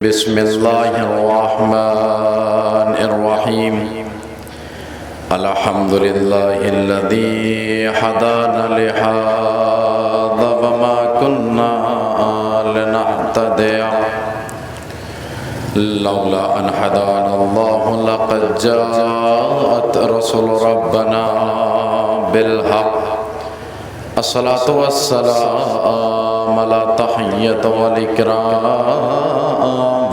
بسم الله الرحمن الرحيم الحمد لله الذي هدانا لهذا وما كنا لنهتدي لولا أن هدانا الله لقد جاءت رسل ربنا بالحق الصلاة والسلام على تحية والإكرام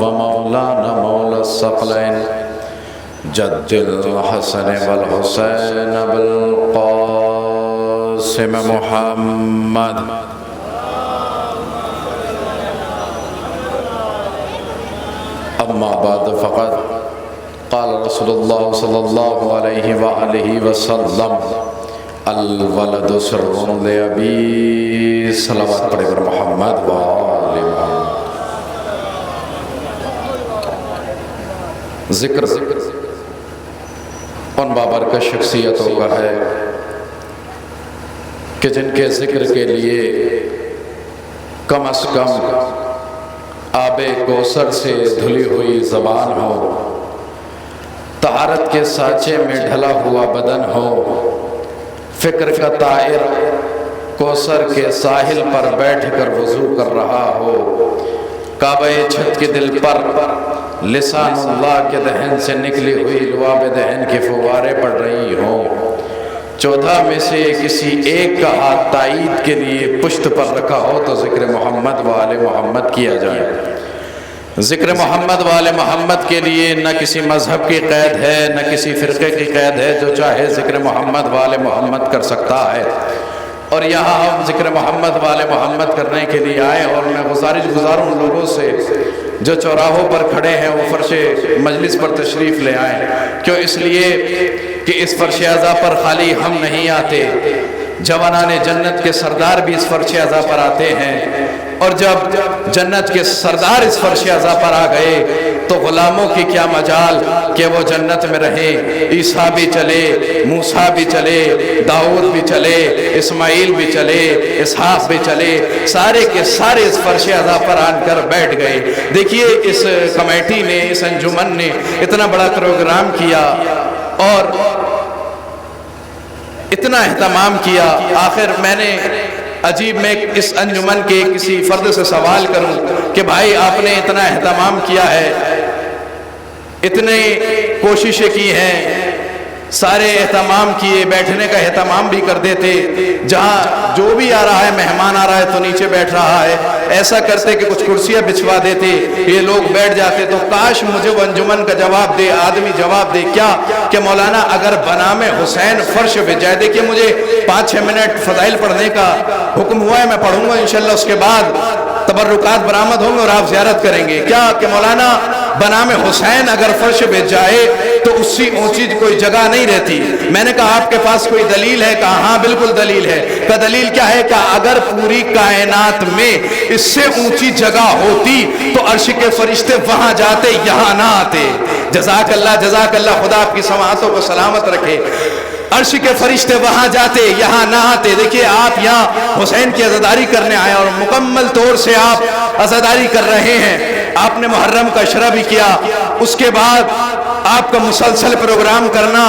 ومولانا مولى الثقلين جد الحسن والحسين بالقاسم محمد أما بعد فقد قال رسول الله صلى الله عليه وآله وسلم الولد سر لأبی صلوات پڑھے پر محمد وآل محمد. ذکر ان بابرکت شخصیتوں کا ہے کہ جن کے ذکر کے لیے کم از کم آب کوثر سے دھلی ہوئی زبان ہو، طہارت کے سانچے میں ڈھلا ہوا بدن ہو، فکر کا طائر کوثر کے ساحل پر بیٹھ کر وضو کر رہا ہو، کعبہ چھت کے دل پر لسان اللہ کے دہن سے نکلی ہوئی لعاب دہن کے فوارے پڑ رہی ہوں، 14 میں سے کسی ایک کا ہاتھ تائید کے لیے پشت پر رکھا ہو تو ذکر محمد و آل محمد کیا جائے. ذکر محمد و آل محمد کے لیے نہ کسی مذہب کی قید ہے نہ کسی فرقے کی قید ہے، جو چاہے ذکر محمد و آل محمد کر سکتا ہے. اور یہاں ہم ذکر محمد و آل محمد کرنے کے لیے آئے، اور میں گزاروں ان لوگوں سے جو چوراہوں پر کھڑے ہیں وہ فرش مجلس پر تشریف لے آئیں. کیوں؟ اس لیے کہ اس فرش اعضا پر خالی ہم نہیں آتے، جوانان جنت کے سردار بھی اس فرش اعضا پر آتے ہیں، اور جب جنت کے سردار اس فرش اعضا پر آ گئے تو غلاموں کی کیا مجال کہ وہ جنت میں رہیں. عیسیٰ بھی چلے، موسیٰ بھی چلے، داؤد بھی چلے، اسماعیل بھی چلے، اسحاق بھی چلے، سارے کے سارے اس فرش اعضا پر آن کر بیٹھ گئے. دیکھیے اس کمیٹی نے، اس انجمن نے اتنا بڑا پروگرام کیا اور اتنا اہتمام کیا. آخر میں نے عجیب میں اس انجمن کے کسی فرد سے سوال کروں کہ بھائی آپ نے اتنا اہتمام کیا ہے، اتنے کوششیں کی ہیں، سارے اہتمام کیے، بیٹھنے کا اہتمام بھی کر دیتے، جہاں جو بھی آ رہا ہے، مہمان آ رہا ہے تو نیچے بیٹھ رہا ہے، ایسا کرتے کہ کچھ کرسیاں بچھوا دیتے، یہ لوگ بیٹھ جاتے. تو کاش مجھے وہ انجمن کا جواب دے، آدمی جواب دے کیا کہ مولانا اگر بنام حسین فرش بچھ جائے. دیکھیے مجھے 5-6 منٹ فضائل پڑھنے کا حکم ہوا ہے، میں پڑھوں گا انشاءاللہ، اس کے بعد تبرکات برآمد ہوں گے اور آپ زیارت کریں گے. کیا کہ مولانا بنام حسین اگر فرش بچھ جائے تو اس سے اونچی کوئی جگہ نہیں رہتی. میں نے کہا آپ کے پاس کوئی دلیل ہے؟ کہا ہاں بالکل دلیل ہے. کہ دلیل کیا ہے؟ کہ اگر پوری کائنات میں اس سے اونچی جگہ ہوتی تو عرش کے فرشتے وہاں جاتے، یہاں نہ آتے. جزاک اللہ، جزاک اللہ، خدا آپ کی سماعتوں کو سلامت رکھے. عرش کے فرشتے وہاں جاتے، یہاں نہ آتے. دیکھیے آپ یہاں حسین کی عزاداری کرنے آئے اور مکمل طور سے آپ عزاداری کر رہے ہیں. آپ نے محرم کا اشرا بھی کیا، اس کے بعد آپ کا مسلسل پروگرام کرنا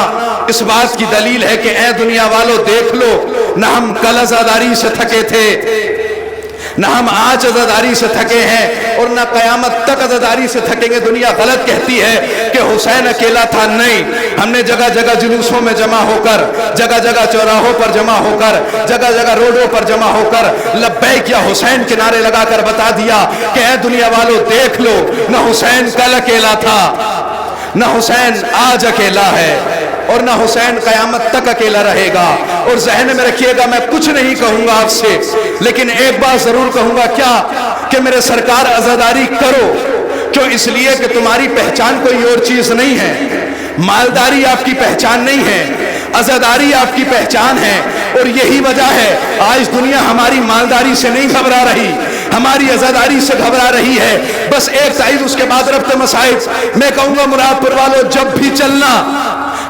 اس بات کی دلیل ہے کہ اے دنیا والوں دیکھ لو، نہ ہم کل عزاداری سے تھکے تھے، نہ ہم آج عزاداری سے تھکے ہیں، اور نہ قیامت تک عزاداری سے تھکیں گے. دنیا غلط کہتی ہے کہ حسین اکیلا تھا، نہیں. ہم نے جگہ جگہ جلوسوں میں جمع ہو کر، جگہ جگہ چوراہوں پر جمع ہو کر، جگہ جگہ روڈوں پر جمع ہو کر لبیک یا حسین کے نعرے لگا کر بتا دیا کہ اے دنیا والوں دیکھ لو، نہ حسین کل اکیلا تھا، نہ حسین آج اکیلا ہے، اور نہ حسین قیامت تک اکیلا رہے گا. اور ذہن میں رکھیے گا میں کچھ نہیں کہوں گا آپ سے، لیکن ایک بات ضرور کہوں گا، کیا کہ میرے سرکار عزاداری کرو. کیوں؟ اس لیے کہ تمہاری پہچان کوئی اور چیز نہیں ہے، مالداری آپ کی پہچان نہیں ہے، عزاداری آپ کی پہچان ہے. اور یہی وجہ ہے آج دنیا ہماری مالداری سے نہیں گھبرا رہی، ہماری عزاداری سے گھبرا رہی ہے. بس ایک تائید، اس کے بعد ربط مسائل. میں کہوں گا مراد پور والوں، جب بھی چلنا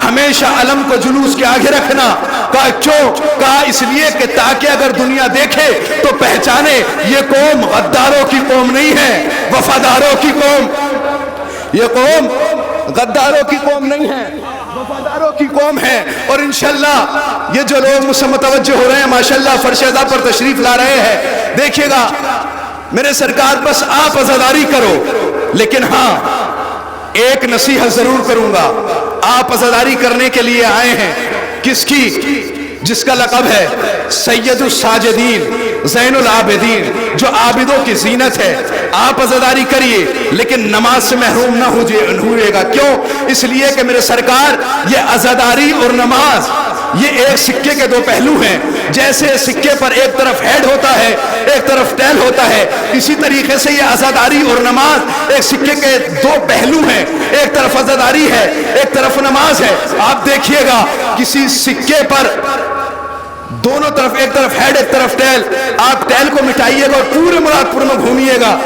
ہمیشہ علم کو جلوس کے آگے رکھنا. کہا کیوں؟ کہا اس لیے کہ تاکہ اگر دنیا دیکھے تو پہچانے یہ قوم غداروں کی قوم نہیں ہے، وفاداروں کی قوم. یہ قوم غداروں کی قوم نہیں ہے، وفاداروں کی قوم ہے. اور انشاءاللہ یہ جو لوگ مجھ سے متوجہ ہو رہے ہیں ماشاءاللہ فرش عزا پر تشریف لا رہے ہیں، دیکھیے گا میرے سرکار بس آپ عزاداری کرو، لیکن ہاں ایک نصیحت ضرور کروں گا. آپ عزاداری کرنے کے لیے آئے ہیں کس کی؟ جس کا لقب ہے سید الساجدین، زین العابدین، جو عابدوں کی زینت ہے. آپ عزاداری کریے لیکن نماز سے محروم نہ ہوئے گا. کیوں؟ اس لیے کہ میرے سرکار یہ عزاداری اور نماز یہ ایک سکے کے دو پہلو ہیں. جیسے سکے پر ایک طرف ہیڈ ہوتا ہے ایک طرف ٹیل ہوتا ہے، اسی طریقے سے یہ عزاداری اور نماز ایک سکے کے دو پہلو ہیں. ایک طرف عزاداری ہے ایک طرف نماز ہے. آپ دیکھیے گا کسی سکے پر دونوں طرف، ایک طرف ہیڈ ایک طرف ٹیل، آپ ٹیل کو مٹائیے گا اور پورے مراد پور میں گھومیے گا،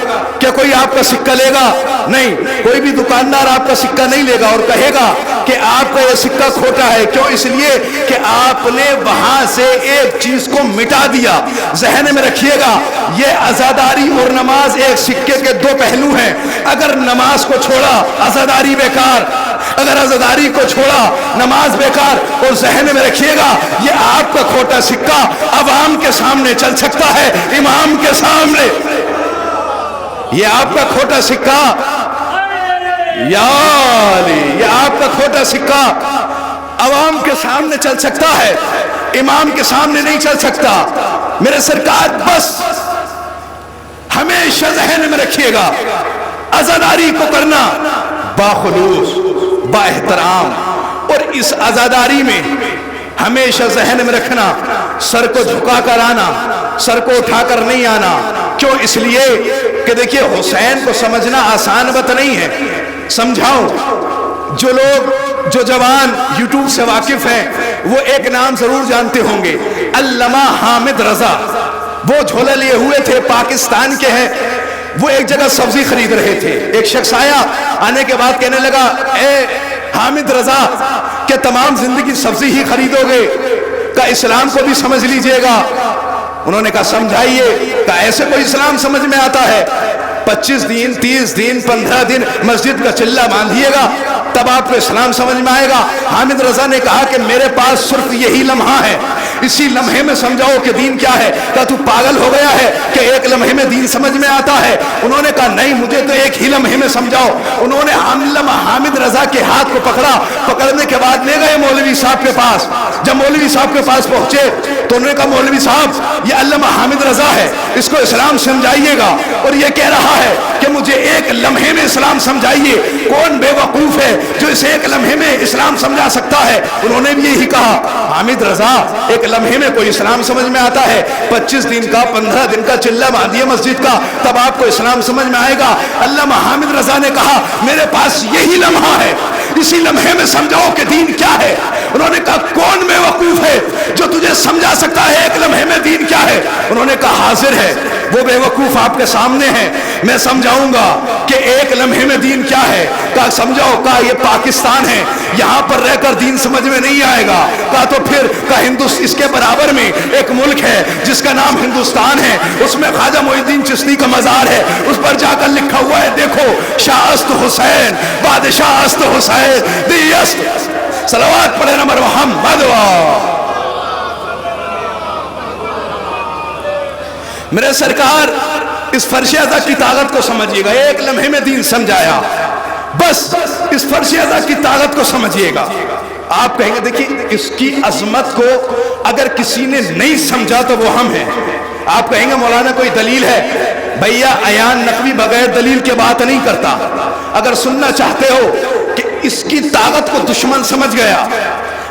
کیا کوئی آپ کا سکہ لے گا؟ نہیں. کوئی بھی دکاندار آپ کا سکہ نہیں لے گا اور کہے گا کہ آپ کا یہ سکہ کھوٹا ہے. کیوں؟ اس لیے کہ آپ نے وہاں سے ایک چیز کو مٹا دیا. ذہن میں رکھیے گا یہ عزاداری اور نماز ایک سکے کے دو پہلو ہیں. اگر نماز کو چھوڑا عزاداری بیکار، اگر عزاداری کو چھوڑا نماز بیکار. اور ذہن میں رکھیے گا یہ آپ کا کھوٹا سکہ عوام کے سامنے چل سکتا ہے، امام کے سامنے. یہ آپ کا کھوٹا سکہ یا علی، یہ آپ کا کھوٹا سکہ عوام کے سامنے چل سکتا ہے، امام کے سامنے نہیں چل سکتا. میرے سرکار بس ہمیشہ ذہن میں رکھیے گا عزاداری کو کرنا باخلوص، با احترام. اور اس عزاداری میں ہمیشہ ذہن میں رکھنا سر کو جھکا کر آنا، سر کو اٹھا کر نہیں آنا. کیوں؟ اس لیے کہ دیکھیے حسین کو سمجھنا آسان بات نہیں ہے. سمجھاؤں جو لوگ، جو جوان یوٹیوب سے واقف ہیں وہ ایک نام ضرور جانتے ہوں گے، علامہ حامد رضا. وہ جھولا لیے ہوئے تھے، پاکستان کے ہیں. وہ ایک جگہ سبزی خرید رہے تھے، ایک شخص آیا، آنے کے بعد کہنے لگا اے حامد رضا کہ تمام زندگی سبزی ہی خریدو گے؟ کہ اسلام کو بھی سمجھ لیجئے گا. انہوں نے کہا سمجھائیے. کہ ایسے کوئی اسلام سمجھ میں آتا ہے؟ 25 دن 30 دن 15 دن مسجد کا چلہ باندھیے گا تب آپ کو اسلام سمجھ میں آئے گا. حامد رضا نے کہا کہ میرے پاس صرف یہی لمحہ ہے، اسی لمحے میں سمجھاؤ کہ دین کیا ہے. کہا تو پاگل ہو گیا ہے کہ ایک لمحے میں دین سمجھ میں آتا ہے؟ انہوں نے کہا نہیں، مجھے تو ایک ہی لمحے میں سمجھاؤ. انہوں نے علامہ حامد رضا کے ہاتھ کو پکڑا. پکڑنے کے بعد لے گئے مولوی صاحب کے پاس. جب مولوی صاحب کے پاس پہنچے تو انہوں نے کہا مولوی صاحب یہ علامہ حامد رضا ہے، اس کو اسلام سمجھائیے گا. اور یہ کہہ رہا ہے کہ مجھے ایک لمحے میں اسلام سمجھائیے. کون بے وقوف ہے جو اسے ایک لمحے میں اسلام سمجھا سکتا ہے؟ انہوں نے بھی یہی کہا حامد رضا ایک لمحے میں کوئی اسلام سمجھ میں آتا ہے؟ 25 دن کا 15 دن کا چلہ باندھیے مسجد کا تب آپ کو اسلام سمجھ میں آئے گا. علامہ حامد رضا نے کہا میرے پاس یہی لمحہ ہے، اسی لمحے میں سمجھاؤ کہ دین کیا ہے. انہوں نے کہا کون بے وقوف ہے جو تجھے سمجھا سکتا ہے ایک لمحے میں دین کیا ہے؟ انہوں نے کہا حاضر ہے وہ بے وقوف آپ کے سامنے ہے، میں سمجھاؤں گا کہ ایک لمحے میں دین کیا ہے. کہا سمجھاؤ. کہا یہ پاکستان ہے، یہاں پر رہ کر دین سمجھ میں نہیں آئے گا. کہا تو پھر اس کے برابر میں ایک ملک ہے جس کا نام ہندوستان ہے، اس میں خواجہ معین الدین چشتی کا مزار ہے، اس پر جا کر لکھا ہوا ہے دیکھو شاہ است حسین بادشاہ است حسین دی است. صلوات پڑھے نا محمد. میرے سرکار اس فرش اعضا کی طاقت کو سمجھیے گا. ایک لمحے میں دین سمجھایا، بس اس فرش اعضا کی طاقت کو سمجھیے گا. آپ کہیں گے دیکھیں اس کی عظمت کو اگر کسی نے نہیں سمجھا تو وہ ہم ہیں. آپ کہیں گے مولانا کوئی دلیل ہے؟ بھیا عیان نقوی بغیر دلیل کے بات نہیں کرتا. اگر سننا چاہتے ہو کہ اس کی طاقت کو دشمن سمجھ گیا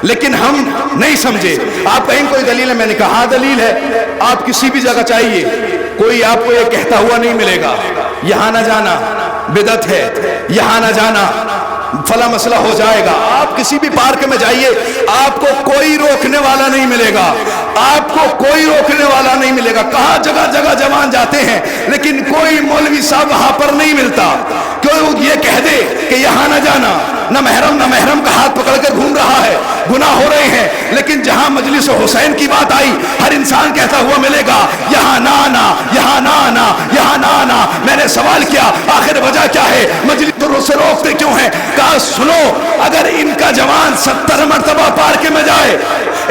لیکن ہم نہیں سمجھے، آپ کہیں کوئی دلیل ہے؟ میں نے کہا ہاں دلیل ہے. آپ کسی بھی جگہ چاہیے کوئی آپ کو یہ کہتا ہوا نہیں ملے گا یہاں نہ جانا بدعت ہے، یہاں نہ جانا فلاں مسئلہ ہو جائے گا. آپ کسی بھی پارک میں جائیے آپ کو کوئی روکنے والا نہیں ملے گا، آپ کو کوئی روکنے والا نہیں ملے گا. کہاں جگہ جگہ جوان جاتے ہیں لیکن کوئی مولوی صاحب وہاں پر نہیں ملتا. کوئی یہ کہہ دے کہ یہاں نہ جانا، نہ محرم کا ہاتھ پکڑ کر گھوم رہا ہے، گناہ ہو رہے ہیں، لیکن جہاں مجلس حسین کی بات آئی ہر انسان کہتا ہوا ملے گا یہاں نہ آنا، یہاں نہ آنا، یہاں نہ آنا۔ میں نے سوال کیا آخر وجہ کیا ہے، مجلس سے روکتے کیوں ہیں؟ کہا سنو، اگر ان کا جوان 70 مرتبہ پارک میں جائے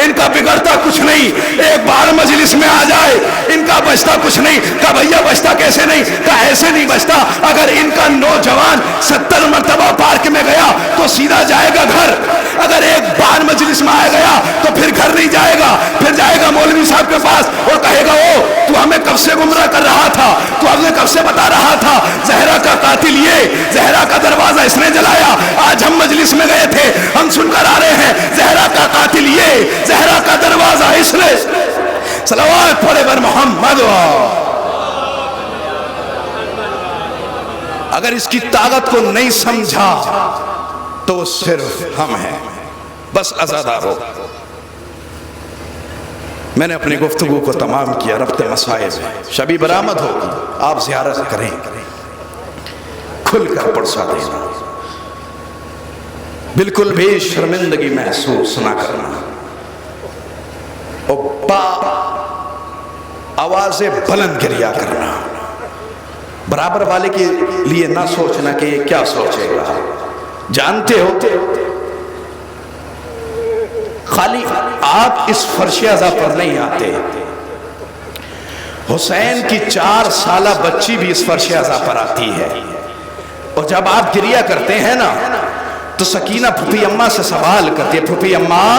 ان کا بگڑتا کچھ نہیں، ایک بار مجلس میں آ جائے ان کا بچتا کچھ نہیں۔ کہا بھیا بچتا کیسے نہیں؟ کہا ایسے نہیں بچتا، اگر ان کا نوجوان 70 مرتبہ پارک میں گیا تو سیدھا جائے گا گھر، اگر ایک بار مجلس میں آ گیا تو پھر گھر نہیں جائے گا، پھر جائے گا مولوی صاحب کے پاس اور کہے گا او تو ہمیں کب سے گمراہ کر رہا تھا، تو ہمیں کب سے بتا رہا تھا زہرا کا قاتل یہ، زہرا کا دروازہ اس نے جلایا، آج ہم مجلس میں گئے تھے ہم سن کر آ رہے ہیں زہرا کا قاتل یہ، زہرا کا دروازہ اس نے۔ صلوات پڑھے بر محمد۔ اگر اس کی طاقت کو نہیں سمجھا تو صرف ہم ہیں، بس عزادار ہو۔ میں نے اپنی گفتگو کو تمام کیا، ربط مسائل شبی برآمد ہوگی، آپ زیارت کریں، کھل کر پرسا دینا، بالکل بھی شرمندگی محسوس نہ کرنا، اور با آواز بلند گریا کرنا، برابر والے کے لیے نہ سوچنا کہ یہ کیا سوچے گا۔ جانتے ہو خالی آپ اس فرش اعضا پر نہیں آتے، حسین کی 4 سالہ بچی بھی اس فرش اعضا پر آتی ہے، اور جب آپ گریہ کرتے ہیں نا تو سکینہ پھوپھی اماں سے سوال کرتی ہے، پھوپھی اماں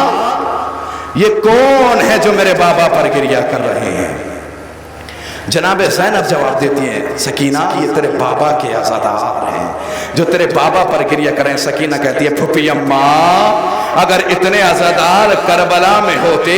یہ کون ہے جو میرے بابا پر گریہ کر رہے ہیں؟ جناب زینب جواب دیتی ہیں سکینہ یہ تیرے بابا کے عزادار ہیں جو تیرے بابا پر گریہ کریں۔ سکینہ کہتی ہے پھوپھی اماں اگر اتنے عزادار کربلا میں ہوتے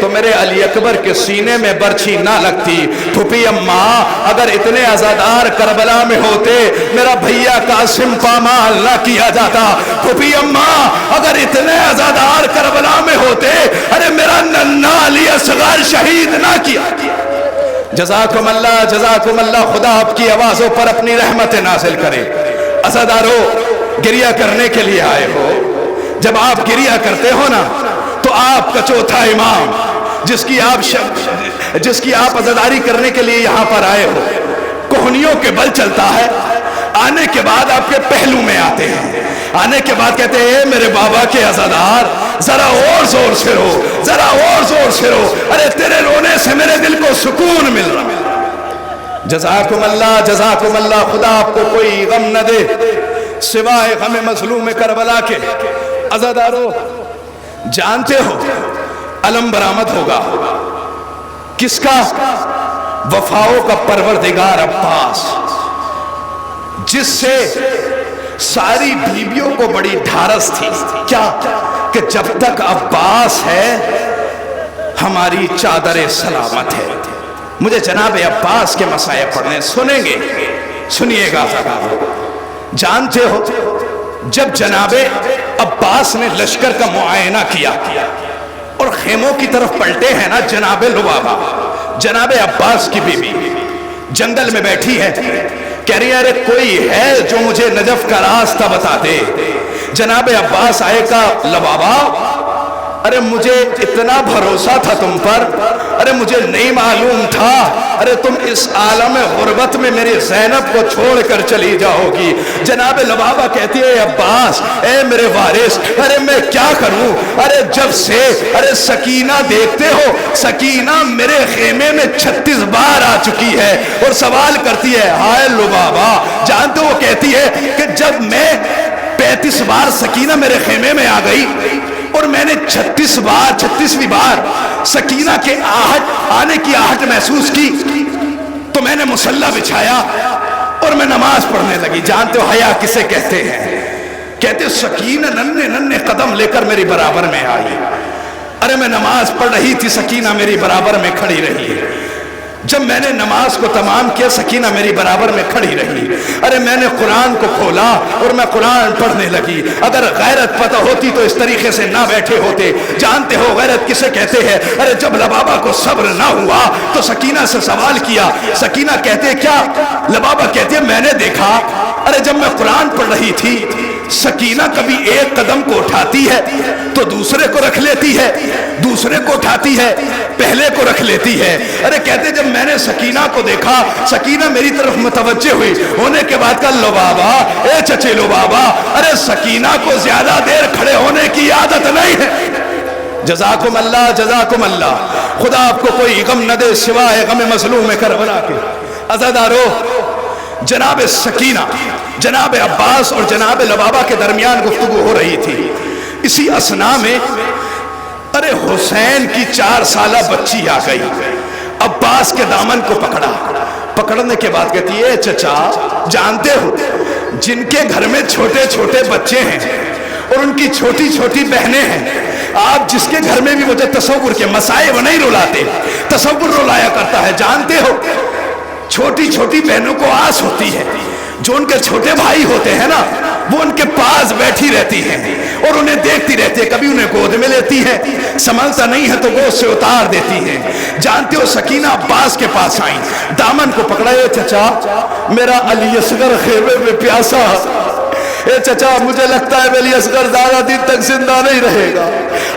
تو میرے علی اکبر کے سینے میں برچھی نہ لگتی۔ پھوپھی اماں اگر اتنے عزادار کربلا میں ہوتے میرا بھیا قاسم پامال نہ کیا جاتا۔ پھوپھی اماں اگر اتنے عزادار کربلا میں ہوتے ارے میرا ننھا علی اصغر شہید نہ کیا۔ جزاکم اللہ، خدا آپ کی آوازوں پر اپنی رحمت نازل کرے۔ عزادارو گریہ کرنے کے لیے آئے ہو، جب آپ گریہ کرتے ہو نا تو آپ کا چوتھا امام جس کی آپ عزاداری کرنے کے لیے یہاں پر آئے ہو کوہنیوں کے بل چلتا ہے، آنے کے بعد آپ کے پہلو میں آتے ہیں، آنے کے بعد کہتے ہیں میرے بابا کے عزادار ذرا اور زور سے رو، ذرا اور زور سے رو، ارے تیرے رونے سے میرے دل کو سکون مل رہا۔ جزاکم اللہ، خدا آپ کو کوئی غم نہ دے سوائے غم مظلوم کربلا کے۔ عزادارو جانتے ہو علم برآمد ہوگا کس کا؟ وفاؤں کا پروردگار عباس، جس سے ساری بیویوں کو بڑی ڈھارس تھی کیا کہ جب تک عباس ہے ہماری چادر سلامت ہے۔ مجھے جناب عباس کے مسائل پڑھنے سنیں گے، سنیے گا۔ جانتے ہو جب جناب عباس نے لشکر کا معائنہ کیا اور خیموں کی طرف پلٹے ہیں نا جناب لبابہ جناب عباس کی بیوی جنگل میں بیٹھی ہے، کہہ رہی ہے ارے کوئی ہے جو مجھے نجف کا راستہ بتا دے۔ جناب عباس آئے کا لبابہ ارے مجھے اتنا بھروسہ تھا تم پر، ارے مجھے نہیں معلوم تھا ارے تم اس عالم غربت میں میری زینب کو چھوڑ کر چلی جاؤ گی۔ جناب لبابہ کہتی ہے عباس اے میرے وارث ارے میں کیا کروں، ارے جب سے ارے سکینہ دیکھتے ہو سکینہ میرے خیمے میں 36 بار آ چکی ہے اور سوال کرتی ہے ہائے لبابہ جانتے ہو کہتی ہے کہ جب میں 35 بار سکینہ میرے خیمے میں آ گئی اور میں نے 36ویں بار سکینہ کے آنے کی آہٹ محسوس کی تو میں نے مصلی بچھایا اور میں نماز پڑھنے لگی۔ جانتے ہو حیا کسے کہتے ہیں؟ کہتے سکینہ ننھے قدم لے کر میری برابر میں آئی، ارے میں نماز پڑھ رہی تھی سکینہ میری برابر میں کھڑی رہی، جب میں نے نماز کو تمام کیا سکینہ میری برابر میں کھڑی رہی، ارے میں نے قرآن کو کھولا اور میں قرآن پڑھنے لگی۔ اگر غیرت پتہ ہوتی تو اس طریقے سے نہ بیٹھے ہوتے۔ جانتے ہو غیرت کسے کہتے ہیں؟ ارے جب لبابہ کو صبر نہ ہوا تو سکینہ سے سوال کیا، سکینہ کہتے کیا؟ لبابہ کہتے میں نے دیکھا ارے جب میں قرآن پڑھ رہی تھی، سکینہ کبھی ایک قدم کو اٹھاتی ہے تو دوسرے کو رکھ لیتی ہے، دوسرے کو اٹھاتی ہے، پہلے کو رکھ لیتی ہے۔ ارے کہتے جب میں نے سکینہ کو دیکھا، سکینہ میری طرف متوجہ ہوئی، ہونے کے بعد کہا لو بابا، اے چچے لو بابا، ارے سکینہ کو زیادہ دیر کھڑے ہونے کی عادت نہیں ہے۔ جزاکم اللہ، جزاکم اللہ، خدا آپ کو کوئی غم نہ دے سوائے غم مظلوم کربلا کے۔ عزادارو، جناب سکینہ، جناب عباس اور جناب لبابہ کے درمیان گفتگو ہو رہی تھی۔ اسی اثناء میں ارے حسین کی 4 سالہ بچی آ گئی، عباس کے دامن کو پکڑا، پکڑنے کے بعد کہتی ہے چچا جانتے ہو جن کے گھر میں چھوٹے چھوٹے بچے ہیں اور ان کی چھوٹی چھوٹی بہنیں ہیں، آپ جس کے گھر میں بھی مجھے تصور کے مسائب نہیں رلاتے، تصور رلایا کرتا ہے۔ جانتے ہو چھوٹی چھوٹی بہنوں کو آس ہوتی ہے، جو ان کے چھوٹے بھائی ہوتے ہیں نا وہ ان کے پاس بیٹھی رہتی ہیں اور انہیں دیکھتی رہتی ہے، کبھی انہیں گود میں لیتی ہے، سنبھلتا نہیں ہے تو گود سے اتار دیتی ہے۔ جانتے ہو سکینہ عباس کے پاس آئیں، دامن کو پکڑا، اے چچا میرا علی اصغر خیمے میں پیاسا، اے چچا مجھے لگتا ہے علی اصغر زیادہ دن تک زندہ نہیں رہے گا،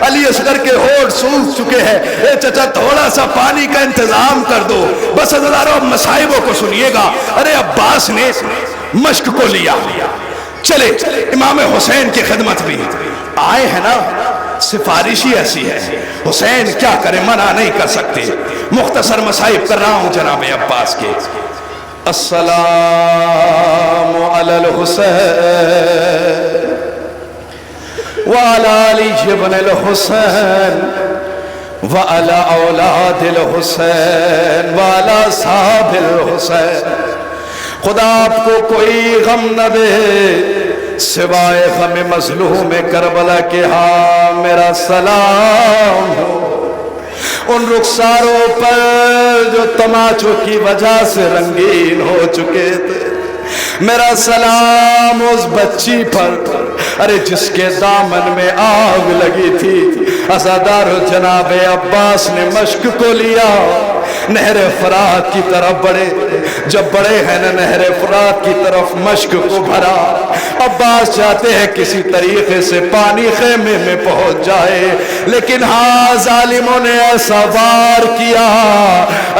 علی اصغر کے ہونٹ سوکھ چکے ہیں، اے چچا تھوڑا سا پانی کا انتظام کر دو۔ بس ہزاروں مصائبوں کو سنیے گا۔ ارے عباس نے مشک کو لیا، چلے امام حسین کی خدمت بھی آئے ہیں نا، سفارشی ایسی ہے، حسین کیا کرے منع نہیں کر سکتے۔ مختصر مصائب کر رہا ہوں جناب عباس کے۔ السلام علی الحسین وعلی علی ابن الحسین وعلی اولاد الحسین وعلی صحاب الحسین۔ خدا آپ کو کوئی غم نہ دے سوائے غم مظلوم کربلا کے، ہاں میرا سلام ہو ان رخساروں پر جو تماچوں کی وجہ سے رنگین ہو چکے تھے، میرا سلام اس بچی پر ارے جس کے دامن میں آگ لگی تھی۔ عزادار جناب عباس نے مشک کو لیا، نہر فرات کی طرف بڑھے، جب بڑے ہیں نا نہر فرات کی طرف مشک کو بھرا۔ عباس چاہتے ہیں کسی طریقے سے پانی خیمے میں پہنچ جائے، لیکن ہاں ظالموں نے ایسا وار کیا،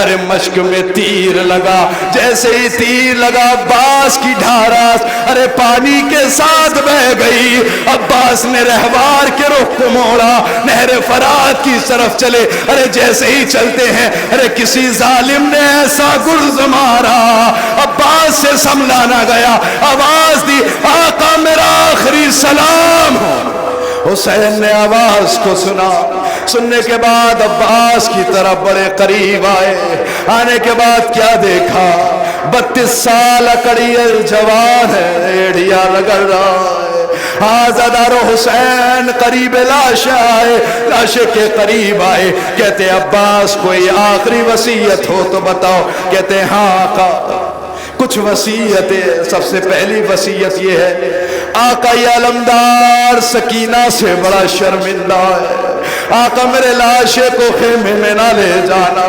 ارے مشک میں تیر لگا، جیسے ہی تیر لگا عباس کی ڈھاراس ارے پانی کے ساتھ بہ گئی۔ عباس نے رہوار کے رخ کو موڑا، نہر فرات کی طرف چلے، ارے جیسے ہی چلتے ہیں ارے کسی ظالم نے ایسا گرز مارا، عباس سے سنبھلا نہ گیا، آواز دی آقا میرا آخری سلام ہو۔ حسین نے آواز کو سنا، سننے کے بعد عباس کی طرف بڑے قریب آئے، آنے کے بعد کیا دیکھا، 32 سال اکڑی جوان ہے، ایڑیا رگڑ رہا ہے۔ آزادارو حسین قریب لاش آئے، لاش کے قریب آئے، کہتے عباس کوئی آخری وصیت ہو تو بتاؤ، کہتے ہاں آقا کچھ وصیتیں۔ سب سے پہلی وصیت یہ ہے آقا یہ علمدار سکینہ سے بڑا شرمندہ ہے، آقا میرے لاشے کو خیمے میں نہ لے جانا۔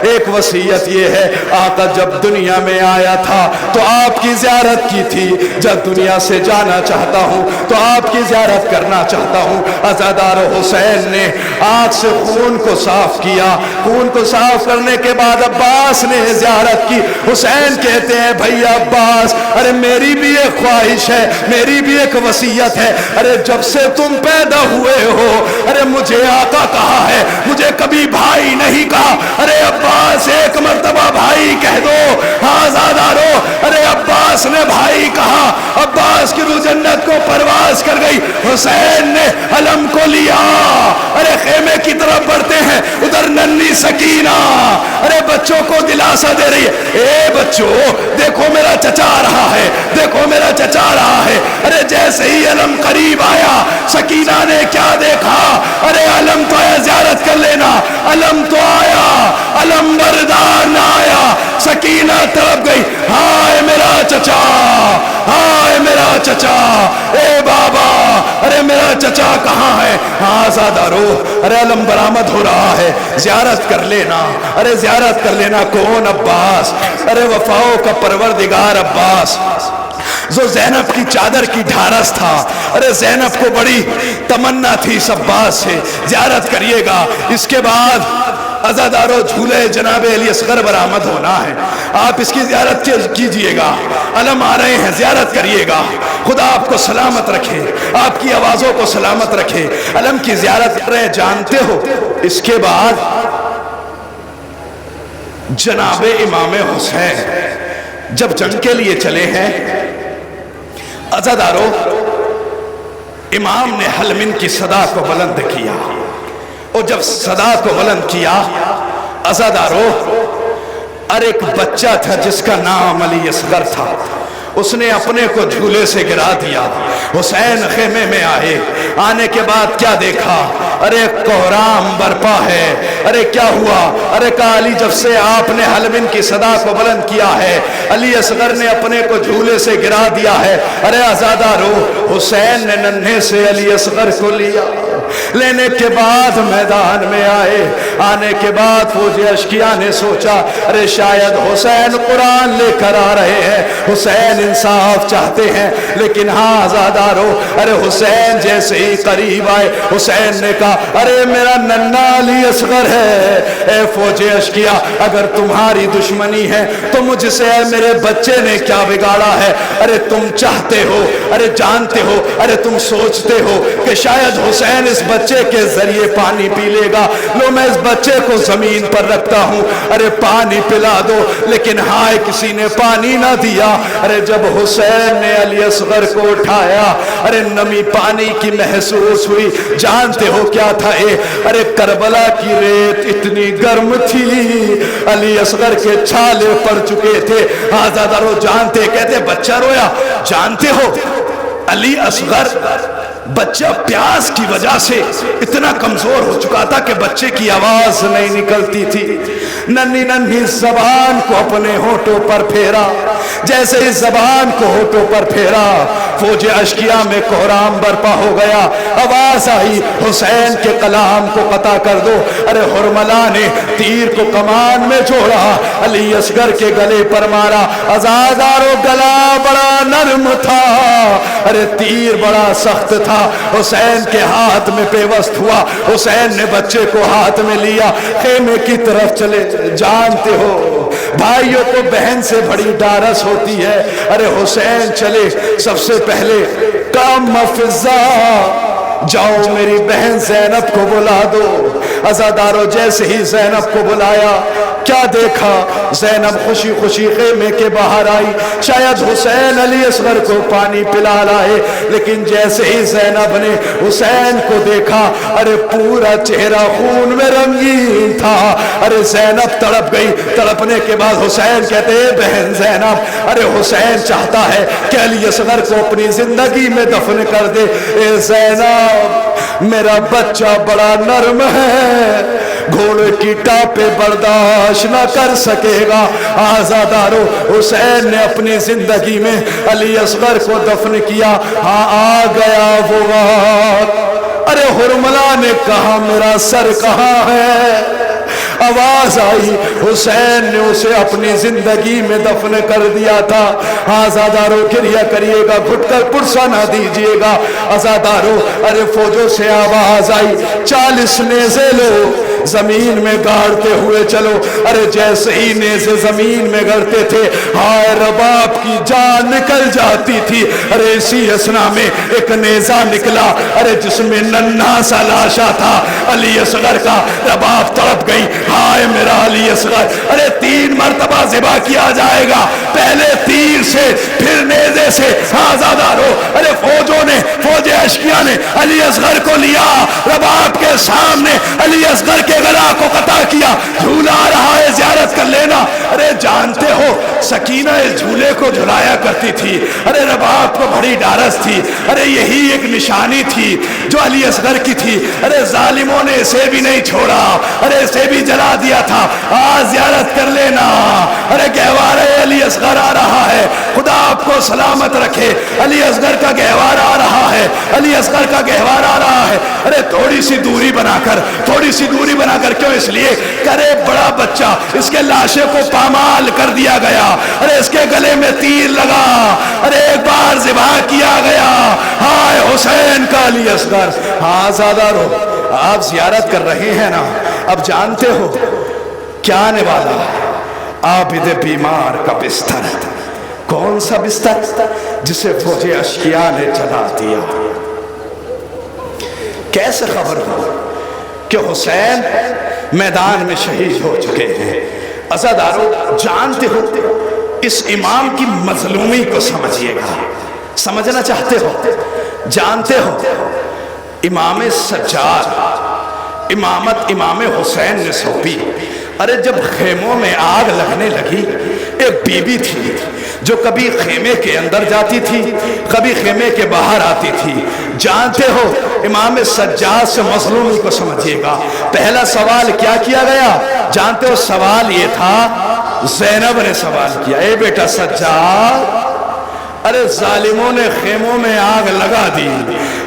ایک وصیت یہ ہے آقا جب دنیا میں آیا تھا تو آپ کی زیارت کی تھی، جب دنیا سے جانا چاہتا ہوں تو آپ کی زیارت کرنا چاہتا ہوں۔ عزادار حسین نے آنکھ سے خون کو صاف کیا، خون کو صاف کرنے کے بعد عباس نے زیارت کی۔ حسین کہتے ہیں بھئی عباس ارے میری بھی ایک خواہش ہے، میری بھی ایک وصیت ہے، ارے جب سے تم پیدا ہوئے ہو ارے مجھے آقا کہا ہے، مجھے کبھی بھائی نہیں کہا، ارے عباس ایک مرتبہ بھائی کہہ دو۔ آزادارو ارے عباس نے بھائی کہا، عباس کی روح جنت کو پرواز کر گئی۔ حسین نے علم کو لیا، ارے خیمے کی طرف بڑھتے ہیں، ادھر ننھی سکینہ ارے بچوں کو دلاسا دے رہی ہے، اے بچوں دیکھو میرا چچا آ رہا ہے، دیکھو میرا چچا آ رہا ہے۔ ارے جیسے ہی علم قریب آیا سکینہ نے کیا دیکھا، ارے علم تو آیا زیارت کر لینا، علم تو آیا، علم بردار نہ آیا۔ سکینہ طرف گئی، ہائے میرا چچا، ہائے میرا چچا، اے بابا ارے میرا چچا کہاں ہے؟ ہاں زادارو ارے علم برآمد ہو رہا ہے، زیارت کر لینا، ارے زیارت کر لینا۔ کون؟ عباس، ارے وفاؤں کا پروردگار عباس، جو زینب کی چادر کی ڈھارس تھا. ارے زینب کو بڑی تمنا تھی اس عباس سے زیارت کریے گا. اس کے بعد عزادارو جھولے جناب علی اصغر برآمد ہونا ہے. آپ اس کی زیارت کیجئے گا. علم آ رہے ہیں, زیارت کریے گا. خدا آپ کو سلامت رکھے, آپ کی آوازوں کو سلامت رکھے. علم کی زیارت کر رہے جانتے ہو. اس کے بعد جناب امام حسین جب جنگ کے لیے چلے ہیں, عزادارو امام نے حلمن کی صدا کو بلند کیا. اور جب صدا کو بلند کیا عزادارو, اور ایک بچہ تھا جس کا نام علی اصغر تھا, اس نے اپنے کو جھولے سے گرا دیا. حسین خیمے میں آئے. آنے کے بعد کیا دیکھا, ارے کوہرام برپا ہے. ارے کیا ہوا, ارے کہا علی جب سے آپ نے حلمن کی صدا کو بلند کیا ہے علی اصغر نے اپنے کو جھولے سے گرا دیا ہے. ارے عزادارو حسین نے ننھے سے علی اصغر کو لیا. لینے کے بعد میدان میں آئے. آنے کے بعد فوج اشکیا نے سوچا ارے شاید حسین قرآن لے کر آ رہے ہیں, حسین انصاف چاہتے ہیں. لیکن ہاں عزادارو, ارے حسین جیسے ہی قریب آئے حسین نے کہا ارے میرا ننھا علی اصغر ہے. اے فوج اشکیا, اگر تمہاری دشمنی ہے تو مجھ سے میرے بچے نے کیا بگاڑا ہے. ارے تم چاہتے ہو, ارے جانتے ہو, ارے تم سوچتے ہو کہ شاید حسین اس بچے کے ذریعے پانی پی لے گا. لو میں اس بچے کو زمین پر رکھتا ہوں, ارے پانی پلا دو. لیکن ہائے کسی نے پانی نہ دیا. ارے جب حسین نے علی اصغر کو اٹھایا, ارے نمی پانی کی محسوس ہوئی. جانتے ہو کیا تھا ارے کربلا کی ریت اتنی گرم تھی, علی اصغر کے چھالے پڑ چکے تھے. عزادارو جانتے, کہتے بچہ رویا. جانتے ہو علی اصغر بچہ پیاس کی وجہ سے اتنا کمزور ہو چکا تھا کہ بچے کی آواز نہیں نکلتی تھی. ننھی ننھی زبان کو اپنے ہونٹوں پر پھیرا. جیسے اس زبان کو ہونٹوں پر پھیرا فوج اشکیا میں کوہرام برپا ہو گیا. آواز آئی حسین کے کلام کو قطع کر دو. ارے حرملا نے تیر کو کمان میں جوڑا, علی اصغر کے گلے پر مارا. عزادارو گلا بڑا نرم تھا, ارے تیر بڑا سخت تھا. حسین کے ہاتھ میں پیوست ہوا. حسین نے بچے کو ہاتھ میں لیا, خیمے کی طرف چلے. جانتے ہو بھائیوں کو بہن سے بڑی ڈارس ہوتی ہے. ارے حسین چلے, سب سے پہلے کام مفزا, جاؤ میری بہن زینب کو بلا دو. عزادارو جیسے ہی زینب کو بلایا, کیا دیکھا, زینب خوشی خوشی خیمے کے باہر آئی. شاید حسین علی اصغر کو پانی پلا لائے. لیکن جیسے ہی زینب نے حسین کو دیکھا, ارے پورا چہرہ خون میں رنگین تھا. ارے زینب تڑپ گئی. تڑپنے کے بعد حسین کہتے ہیں بہن زینب, ارے حسین چاہتا ہے کہ علی اصغر کو اپنی زندگی میں دفن کر دے. اے زینب میرا بچہ بڑا نرم ہے, گھوڑے کی ٹاپے برداشت نہ کر سکے گا. عزادارو حسین نے اپنی زندگی میں علی اصغر کو دفن کیا. ہاں آ گیا وہ وقت. ارے حرملا نے کہا میرا سر کہاں ہے. آواز آئی حسین نے اسے اپنی زندگی میں دفن کر دیا تھا. عزادارو گریہ کریے گا, گھٹ کر پرسہ نہ دیجئے گا. عزادارو ارے فوجوں سے آواز آئی 40 نیزے لو, زمین میں گاڑتے ہوئے چلو. ارے جیسے ہی نیزے زمین میں گڑتے تھے, ہائے رباب کی جان نکل جاتی تھی. ارے اسی اسنا میں ایک نیزہ نکلا, ارے جس میں ننھا سا لاشا تھا علی اصغر کا. رباب تڑپ گئی, ہائے میرا علی اصغر. ارے 3 مرتبہ ذبح کیا جائے گا, پہلے تیر سے پھر نیزے سے. عزادارو ارے فوجوں نے, فوج اشکیا نے علی اصغر کو لیا, رباب کے سامنے علی اصغر کے گلا کو قطع کیا. جھولا رہا ہے, زیارت کر لینا. ارے جانتے ہو سکینہ اس جھولے کو جھلایا کرتی تھی. ارے رباب کو بڑی ڈارس تھی. ارے یہی ایک نشانی تھی جو علی اصغر کی تھی. ارے ظالموں نے اسے بھی نہیں چھوڑا, ارے اسے بھی جلا دیا تھا. آج زیارت کر لینا. ارے گہوارہ علی اصغر آ رہا ہے, خدا آپ کو سلامت رکھے. علی اصغر کا گہوارہ آ رہا ہے. علی اصغر کا گہوارہ آ رہا ہے. ارے تھوڑی سی دوری بنا کر کیوں؟ اس لیے کرے بڑا بچہ، اس کے لاشے کو پامال کر دیا گیا. ارے اس کے گلے میں تیر لگا، ارے ایک بار ذبح کیا گیا. ہائے حسین کا علی اصغر. ہاں زیادہ رو، آپ زیارت کر رہے ہیں نا، اب جانتے ہو کیا آنے والا؟ عابد بیمار کا بستر. کون سا بستر؟ جسے فوج اشقیاء نے جلا دیا. کیسے خبر ہو کہ حسین میدان میں شہید ہو چکے ہیں؟ عزادارو جانتے ہو اس امام کی مظلومی کو سمجھیے گا. سمجھنا چاہتے ہو؟ جانتے ہو امام سجاد امامت امام حسین نے سونپی. ارے جب خیموں میں آگ لگنے لگی، ایک بی بی تھی جو کبھی خیمے کے اندر جاتی تھی، کبھی خیمے کے باہر آتی تھی. جانتے ہو امام سجاد سے مظلومی کو سمجھیے گا. پہلا سوال کیا کیا گیا؟ جانتے ہو سوال یہ تھا، زینب نے سوال کیا، اے بیٹا سجاد، ارے ظالموں نے خیموں میں آگ لگا دی،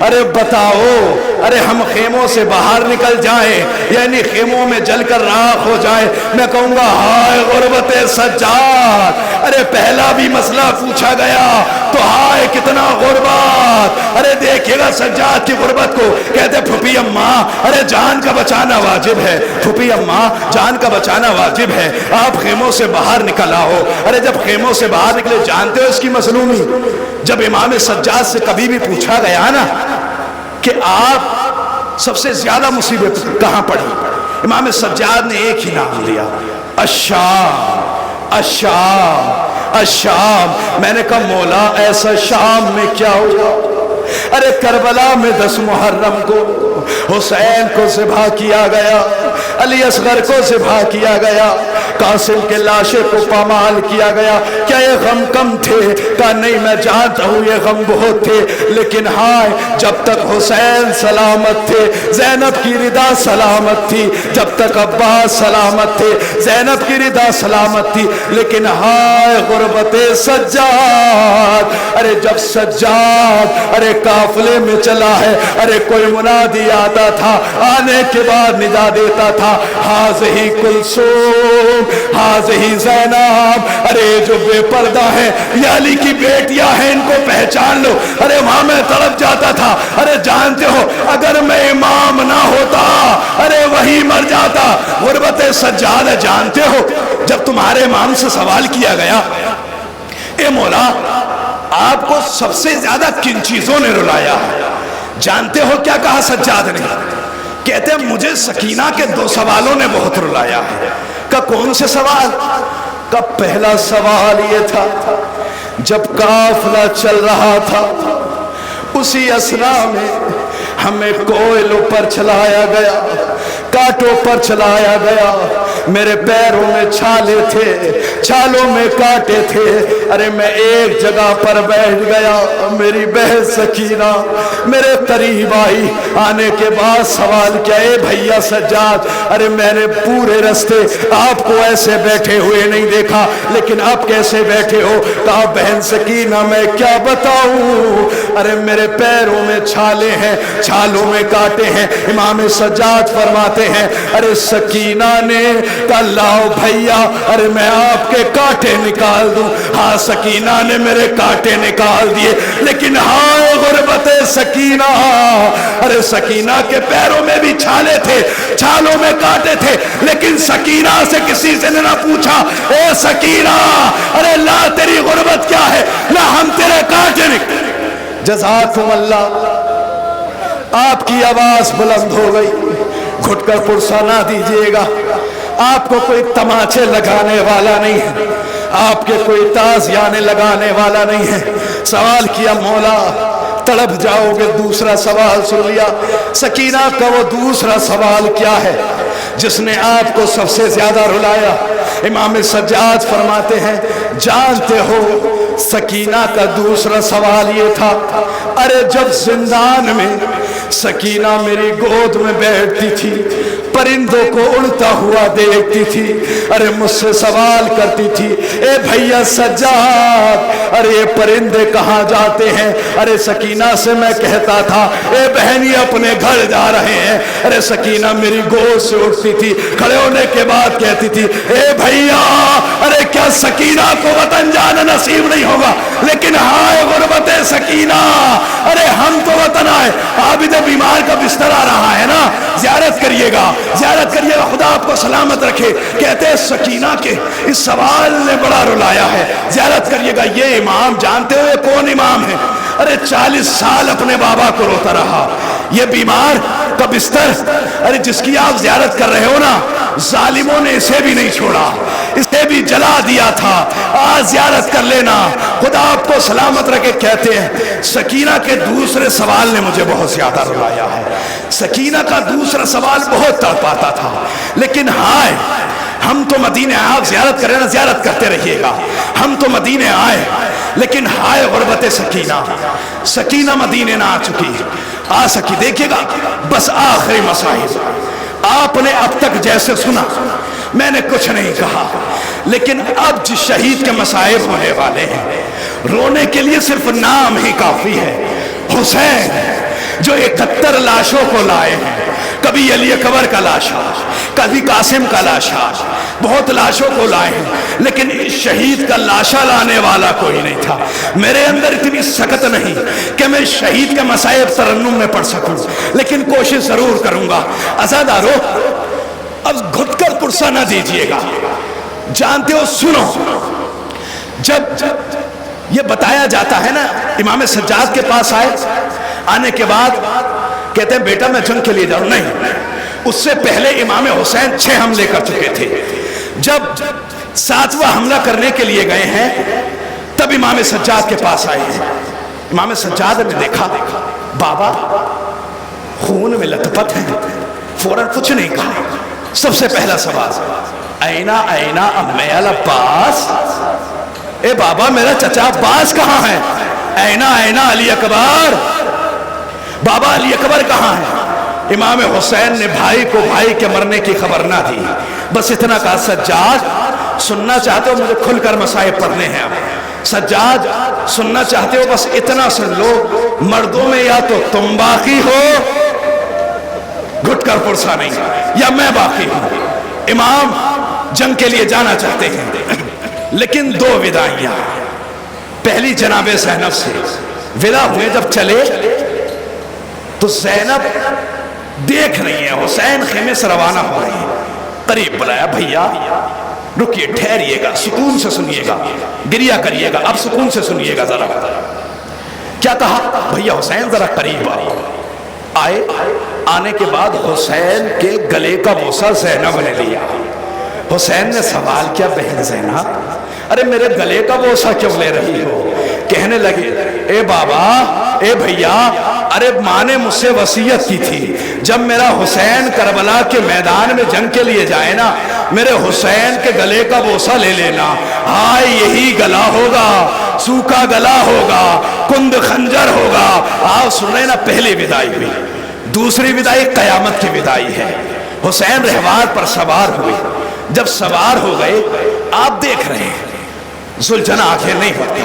ارے بتاؤ، ارے ہم خیموں سے باہر نکل جائیں یعنی خیموں میں جل کر راکھ ہو جائیں؟ میں کہوں گا ہائے غربت سجاد. ارے پہلا بھی مسئلہ پوچھا گیا تو ہائے کتنا غربت. ارے دیکھیے گا سجاد کی غربت کو. کہتے پھوپھی اماں، ارے جان کا بچانا واجب ہے، پھوپھی اماں جان کا بچانا واجب ہے، آپ خیموں سے باہر نکل آؤ. ارے جب خیموں سے باہر نکلے، جانتے ہو اس کی مظلومی؟ جب امام سجاد سے کبھی بھی پوچھا گیا نا کہ آپ سب سے زیادہ مصیبت کہاں پڑی، امام سجاد نے ایک ہی نام لیا، الشام، الشام، الشام. میں نے کہا مولا ایسا شام میں کیا ہوا؟ ارے کربلا میں 10 محرم کو حسین کو ذبح کیا گیا، علی اصغر کو ذبح کیا گیا، قاسم کے لاشے کو پامال کیا گیا. کیا یہ غم کم تھے؟ کہا نہیں میں جانتا ہوں یہ غم بہت تھے، لیکن ہائے جب تک حسین سلامت تھے، زینب کی رضا سلامت تھی، جب تک عباس سلامت تھے، زینب کی رضا سلامت تھی، لیکن ہائے غربت سجاد. ارے جب سجاد ارے قافلے میں چلا ہے، ارے کوئی منادی آتا تھا، آنے کے بعد ندا دیتا تھا، ہاذہی کلثوم، ہاذہی زینب. ارے جو بے پردہ ہیں یہ علی کی بیٹیاں ہیں، ان کو پہچان لو. ارے وہاں میں تڑپ جاتا تھا. ارے جانتے ہو اگر میں امام نہ ہوتا، ارے وہی مر جاتا. غربت سجاد. جانتے ہو جب تمہارے امام سے سوال کیا گیا، اے مولا آپ کو سب سے زیادہ کن چیزوں نے رلایا ہے؟ جانتے ہو کیا کہا سجاد نے؟ کہتے ہیں مجھے سکینہ کے 2 سوالوں نے بہت رلایا ہے. کہ کون سے سوال؟ کہ پہلا سوال یہ تھا جب قافلہ چل رہا تھا، اسی اسنا میں ہمیں کوئلوں پر چلایا گیا، کانٹوں پر چلایا گیا، میرے پیروں میں چھالے تھے، چھالوں میں کانٹے تھے. ارے میں ایک جگہ پر بیٹھ گیا، میری بہن سکینہ میرے قریب آئی، آنے کے بعد سوال کیا، اے بھیا سجاد، ارے میں نے پورے رستے آپ کو ایسے بیٹھے ہوئے نہیں دیکھا، لیکن آپ کیسے بیٹھے ہو؟ کہا بہن سکینہ میں کیا بتاؤں، ارے میرے پیروں میں چھالے ہیں، چھالوں میں کانٹے ہیں. امام سجاد فرماتے ہیں ارے سکینہ نے کہا لاؤ بھیا، ارے میں آپ کے کانٹے نکال دوں. ہاں سکینہ نے میرے کانٹے نکال دیے، لیکن ہائے غربت سکینہ. ارے سکینہ کے پیروں میں بھی چھالے تھے، چھالوں میں کانٹے تھے، لیکن سکینہ سے کسی سے نے نہ پوچھا اے سکینہ ارے لا تیری غربت کیا ہے، نہ ہم تیرے کانٹے نکال. جزاکم اللہ. آپ کی آواز بلند ہو گئی، گھٹ کر پرسہ نہ دیجئے گا. آپ کو کوئی تماچے لگانے والا نہیں ہے، آپ کے کوئی تازیانے لگانے والا نہیں ہے. سوال کیا مولا تڑپ جاؤ گے، دوسرا سوال سن لیا. سکینہ کا وہ دوسرا سوال کیا ہے جس نے آپ کو سب سے زیادہ رلایا؟ امام سجاد فرماتے ہیں جانتے ہو سکینہ کا دوسرا سوال یہ تھا، ارے جب زندان میں سکینہ میری گود میں بیٹھتی تھی، پرندوں کو اڑتا ہوا دیکھتی تھی، ارے مجھ سے سوال کرتی تھی، اے بھیا سجاد ارے یہ پرندے کہاں جاتے ہیں؟ ارے سکینہ سے میں کہتا تھا اے بہنی اپنے گھر جا رہے ہیں، ارے سکینہ میری گود سے اٹھتی تھی، کھڑے ہونے کے بعد کہتی تھی اے بھیا ارے کیا سکینہ کو وطن جانا نصیب نہیں ہوگا؟ لیکن ہائے غربت سکینہ، ارے ہم تو وطن آئے، عابد بیمار کا بستر آ رہا ہے نا، زیارت کریے گا، زیارت کریے گا، خدا آپ کو سلامت رکھے۔ کہتے ہیں سکینہ کے اس سوال نے بڑا رلایا ہے، زیارت کریے گا۔ یہ امام جانتے ہوئے کون امام ہے؟ ارے 40 سال اپنے بابا کو روتا رہا، یہ بیمار کا بستر، ارے جس کی آپ زیارت کر رہے ہو نا، ظالموں نے اسے بھی نہیں چھوڑا، اسے بھی جلا دیا تھا، آج زیارت کر لینا، خدا آپ کو سلامت رکھے۔ کہتے ہیں سکینہ کے دوسرے سوال نے مجھے بہت زیادہ رلایا ہے، سکینہ کا دوسرا سوال بہت تڑپاتا تھا، لیکن ہائے ہم تو مدینے آئے، آپ زیارت کریں نا، زیارت کرتے رہیے گا، ہم تو مدینے آئے، لیکن ہائے غربت سکینہ، سکینہ مدینے نہ آ چکی، آ سکی۔ دیکھیے گا بس آخری مسائل آپ نے اب تک جیسے سنا، میں نے کچھ نہیں کہا، لیکن اب جس شہید کے مسائل ہونے والے ہیں، رونے کے لیے صرف نام ہی کافی ہے۔ حسین جو 71 لاشوں کو لائے ہیں، کبھی علی اکبر کا لاشا، کبھی قاسم کا لاشا، بہت لاشوں کو لائے ہیں، لیکن اس شہید کا لاشا لانے والا کوئی نہیں تھا۔ میرے اندر اتنی سخت نہیں کہ میں شہید کے مصائب ترنم میں پڑھ سکوں، لیکن کوشش ضرور کروں گا۔ عزادارو اب گھٹ کر پرسہ نہ دیجئے گا، جانتے ہو سنو، جب یہ بتایا جاتا ہے نا، امام سجاد کے پاس آئے، آنے کے بعد کہتے ہیں بیٹا میں جنگ کے لیے جاؤں، نہیں، اس سے پہلے امام حسین 6 حملے کر چکے تھے، جب 7واں حملہ کرنے کے لیے گئے ہیں تب امام سجاد کے پاس آئے ہیں۔ امام سجاد نے دیکھا بابا خون میں لت پت ہے، فوراً کچھ نہیں کہا، سب سے پہلا سوال اینا اینا امی العباس، اے بابا میرا چچا عباس کہاں ہے؟ اینا اینا علی اکبر، بابا علی اکبر کہاں ہے؟ امام حسین نے بھائی کو بھائی کے مرنے کی خبر نہ دی، بس اتنا کہا سجاد سننا چاہتے ہو؟ مجھے کھل کر مسائب پڑھنے ہیں، اب سجاد سننا چاہتے ہو؟ بس اتنا سن لو، مردوں میں یا تو تم باقی ہو، گھٹ کر پرسا نہیں، یا میں باقی ہوں۔ امام جنگ کے لیے جانا چاہتے ہیں، لیکن 2 وداعیاں، پہلی جناب زینب سے ودا ہوئے، جب چلے تو زینب دیکھ رہی ہیں حسین خیمے سے روانہ ہو رہی ہیں، قریب بلایا بھیا رکیے، ٹھہریے گا، سکون سے سنیے گا، گریہ کریے گا، اب سکون سے سنیے گا ذرا۔ کیا کہا؟ بھیا حسین ذرا قریب آؤ۔ آئے، آنے کے بعد حسین کے گلے کا بوسہ زینب نے لیا۔ حسین نے سوال کیا بہن زینب ارے میرے گلے کا بوسہ کیوں لے رہی ہو؟ کہنے لگے اے بابا اے بھیا، ارے ماں نے مجھ سے وصیت کی تھی جب میرا حسین کربلا کے میدان میں جنگ کے لیے جائے نا، میرے حسین کے گلے کا بوسہ لے لینا، ہائے یہی گلا ہوگا، سوکھا گلا ہوگا، کند خنجر ہوگا۔ آؤ سن رہے نا، پہلی وداعی ہوئی، دوسری وداعی قیامت کی وداعی ہے۔ حسین رہوار پر سوار ہوئے، جب سوار ہو گئے آپ دیکھ رہے ہیں زلجھنا آنکھیں نہیں ہوتی،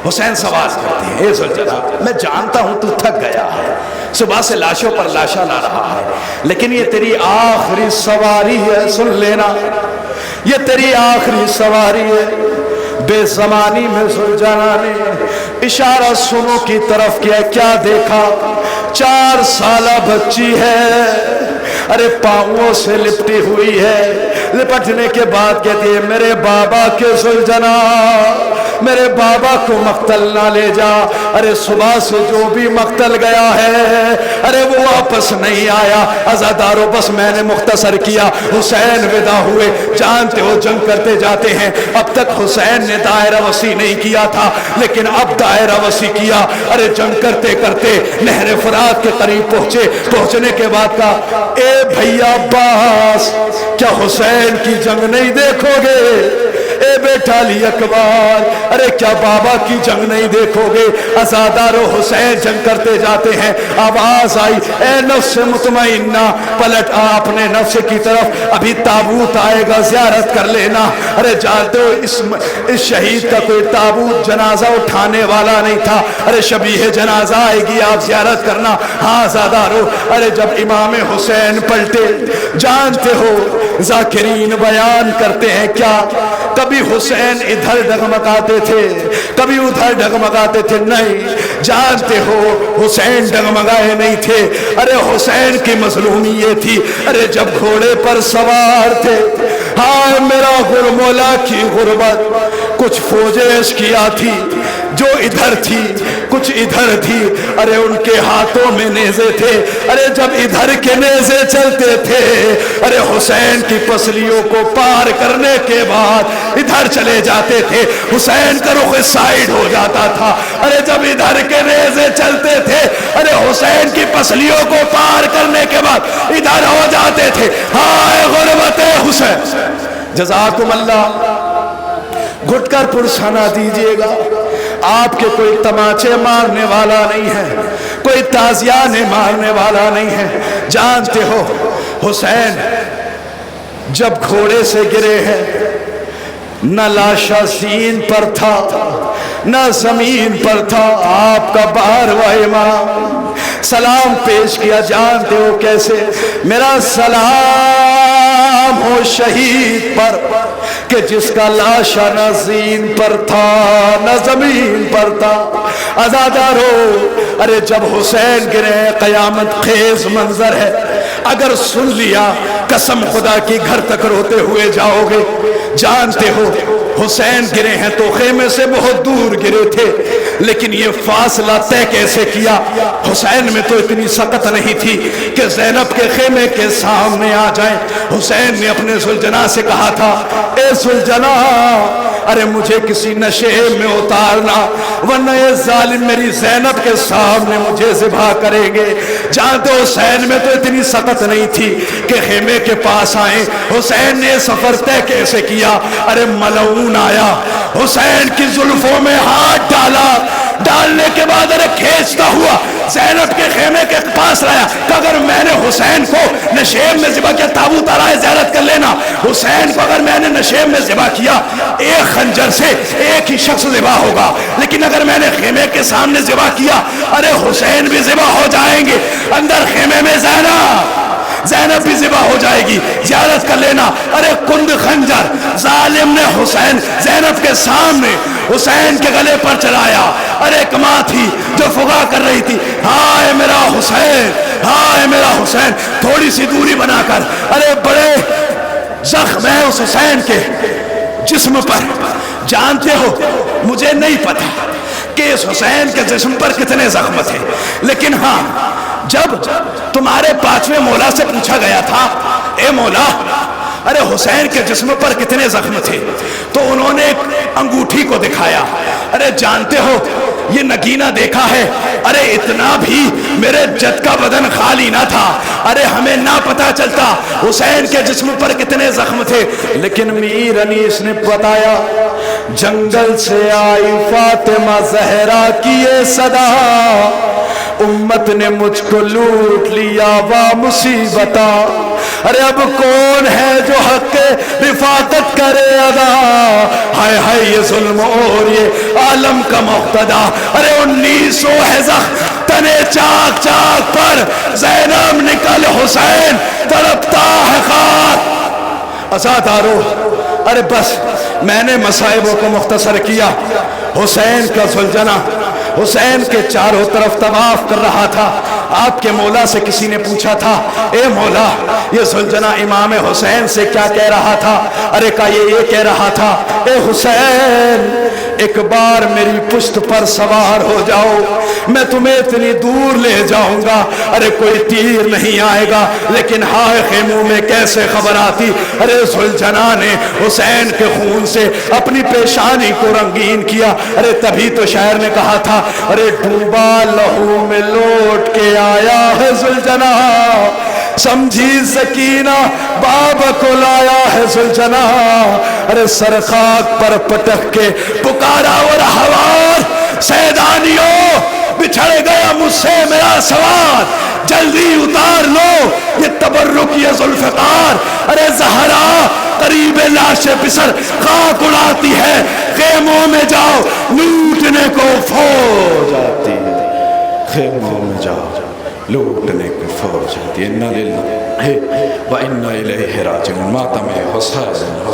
حسین سوال کرتے ہیں اے زلجھنا میں جانتا ہوں تو تھک گیا ہے، صبح سے لاشوں پر لاشا لا رہا ہے، لیکن یہ تیری آخری سواری ہے، سن لینا یہ تیری آخری سواری ہے۔ بے زمانی میں زلجھنا نے اشارہ سنو کی طرف کیا، کیا دیکھا؟ 4 سالہ بچی ہے، ارے پاؤں سے لپٹی ہوئی ہے، لپٹنے کے بعد کہتی ہے میرے بابا کے زلجھنا، میرے بابا کو مقتل نہ لے جا، ارے صبح سے جو بھی مقتل گیا ہے ارے وہ واپس نہیں آیا۔ عزادارو بس میں نے مختصر کیا، حسین ودا ہوئے، جانتے ہو جنگ کرتے جاتے ہیں، اب تک حسین نے دائرہ وسیع نہیں کیا تھا لیکن اب دائرہ وسیع کیا، ارے جنگ کرتے کرتے نہر فرات کے قریب پہنچے، پہنچنے کے بعد کہا اے بھیا عباس کیا حسین کی جنگ نہیں دیکھو گے؟ اے بیٹا علی اکبر، ارے کیا بابا کی جنگ نہیں دیکھو گے؟ عزادار و حسین جنگ کرتے جاتے ہیں، آواز آئی اے نفس مطمئنہ پلٹ آ اپنے نفس کی طرف، ابھی تابوت آئے گا زیارت کر لینا۔ ارے جانتے ہو اس شہید کا کوئی تابوت جنازہ اٹھانے والا نہیں تھا، ارے شبیہ جنازہ آئے گی آپ زیارت کرنا۔ ہاں عزادارو، ارے جب امام حسین پلٹے، جانتے ہو ذاکرین بیان کرتے ہیں کیا، کبھی حسین ادھر ڈگمگاتے تھے کبھی ادھر ڈگمگاتے تھے، نہیں جانتے ہو حسین ڈگمگائے نہیں تھے۔ ارے حسین کی مظلومی یہ تھی، ارے جب گھوڑے پر سوار تھے، ہائے میرا مولا کی غربت، کچھ فوجیں اشقیا تھی جو ادھر تھی کچھ ادھر تھی، ارے ان کے ہاتھوں میں نیزے تھے، ارے جب ادھر کے نیزے چلتے تھے، ارے حسین کی پسلیوں کو پار کرنے کے بعد ادھر چلے جاتے تھے، حسین کا رخ سائیڈ ہو جاتا تھا، ارے جب ادھر کے نیزے چلتے تھے، ارے حسین کی پسلیوں کو پار کرنے کے بعد ادھر ہو جاتے تھے۔ ہائے غربت حسین، جزاکم اللہ۔ گھٹ کر پرسنا دیجئے گا، آپ کے کوئی تماچے مارنے والا نہیں ہے، کوئی تازیانے مارنے والا نہیں ہے۔ جانتے ہو حسین جب گھوڑے سے گرے ہیں، نہ لاشا زین پر تھا نہ زمین پر تھا، آپ کا 12واں امام سلام پیش کیا، جانتے ہو کیسے؟ میرا سلام ہو شہید پر کہ جس کا لاشا نہ زین پر تھا نہ زمین پر تھا۔ عزادارو، ارے جب حسین گرے، قیامت خیز منظر ہے، اگر سن لیا قسم خدا کی گھر تک روتے ہوئے جاؤ گے۔ جانتے ہو حسین گرے ہیں تو خیمے سے بہت دور گرے تھے، لیکن یہ فاصلہ طے کیسے کیا؟ حسین میں تو اتنی سکت نہیں تھی کہ زینب کے خیمے کے سامنے آ جائیں۔ حسین نے اپنے زلجنا سے کہا تھا، اے زلجنا، ارے مجھے کسی نشیب میں اتارنا، ورنہ یہ ظالم میری زینب کے سامنے مجھے ذبح کریں گے۔ جانتے ہو حسین میں تو اتنی سکت نہیں تھی کہ خیمے کے پاس آئیں۔ حسین نے سفر طے کیسے کیا؟ ارے ملعون آیا، حسین کی زلفوں میں ہاتھ ڈالا، ڈالنے کے بعد ارے کھینچتا ہوا زینب کے خیمے کے پاس لایا کہ اگر میں نے حسین کو نشیب میں ذبح کیا، تابوت آ رہا ہے زیارت کر لینا، حسین کو اگر میں نے نشیب میں ذبح کیا ایک خنجر سے ایک ہی شخص ذبح ہوگا، لیکن اگر میں نے خیمے کے سامنے ذبح کیا ارے حسین بھی ذبح ہو جائیں گے، اندر خیمے میں زینب بھی ذبح ہو جائے گی، زیارت کر لینا۔ ارے کند خنجر ظالم نے حسین زینب کے سامنے حسین کے گلے پر چلایا۔ ارے ایک ماں تھی جو فغا کر رہی تھی، ہائے میرا حسین، ہائے میرا حسین، تھوڑی سی دوری بنا کر ارے بڑے زخم ہے اس حسین کے جسم پر۔ جانتے ہو مجھے نہیں پتا کہ اس حسین کے جسم پر کتنے زخم تھے، لیکن ہاں جب تمہارے 5ویں مولا سے پوچھا گیا تھا، اے مولا ارے حسین کے جسم پر کتنے زخم تھے، تو انہوں نے ایک انگوٹھی کو دکھایا۔ ارے جانتے ہو یہ نگینہ دیکھا ہے، ارے اتنا بھی میرے جد کا بدن خالی نہ تھا، ارے ہمیں نہ پتا چلتا حسین کے جسم پر کتنے زخم تھے۔ لیکن میر انیس نے بتایا، جنگل سے آئی فاطمہ زہرا کی یہ صدا، امت نے مجھ کو لوٹ لیا وا مصیبتا، ارے اب کون ہے جو حق کے رفاقت کرے ادا، ہائے ہائے یہ ظلم اور یہ عالم کا مقتدا، ارے 1900 ہے زخم تنے چاک چاک پر، زینب نکل حسین تڑپتا ہے خاک۔ عزادارو، ارے بس میں نے مصائبوں کو مختصر کیا۔ حسین کا زلجنا حسین کے چاروں طرف طواف کر رہا تھا۔ آپ کے مولا سے کسی نے پوچھا تھا، اے مولا یہ زلجنا امام حسین سے کیا کہہ رہا تھا؟ ارے کہا یہ کہہ رہا تھا، اے حسین ایک بار میری پشت پر سوار ہو جاؤ، میں تمہیں اتنی دور لے جاؤں گا، ارے کوئی تیر نہیں آئے گا، لیکن ہائے خیموں میں کیسے خبر آتی۔ ارے زلجنا نے حسین کے خون سے اپنی پیشانی کو رنگین کیا۔ ارے تبھی تو شاعر نے کہا تھا، ارے ڈوبا لہو میں لوٹ کے آیا ہے زلجنا، سمجھی سکینہ بابا کو لایا ہے زلجنا، ارے سر خاک پر پٹک کے پکارا اور حوار سیدانیوں بچھڑ گیا مجھ سے میرا سوار، جلدی اتار لو یہ تبرک یہ ذوالفقار، ارے زہرا قریب لاش پسر خاک اڑاتی ہے، خیموں میں جاؤ لوٹنے کو فوج آتی ہے، خیموں میں جاؤ لوٹنے کو فوج آتی ہے۔ اِنَّا لِلَّهِ وَإِنَّا إِلَيْهِ رَاجِعُونَ۔ ماتم حسین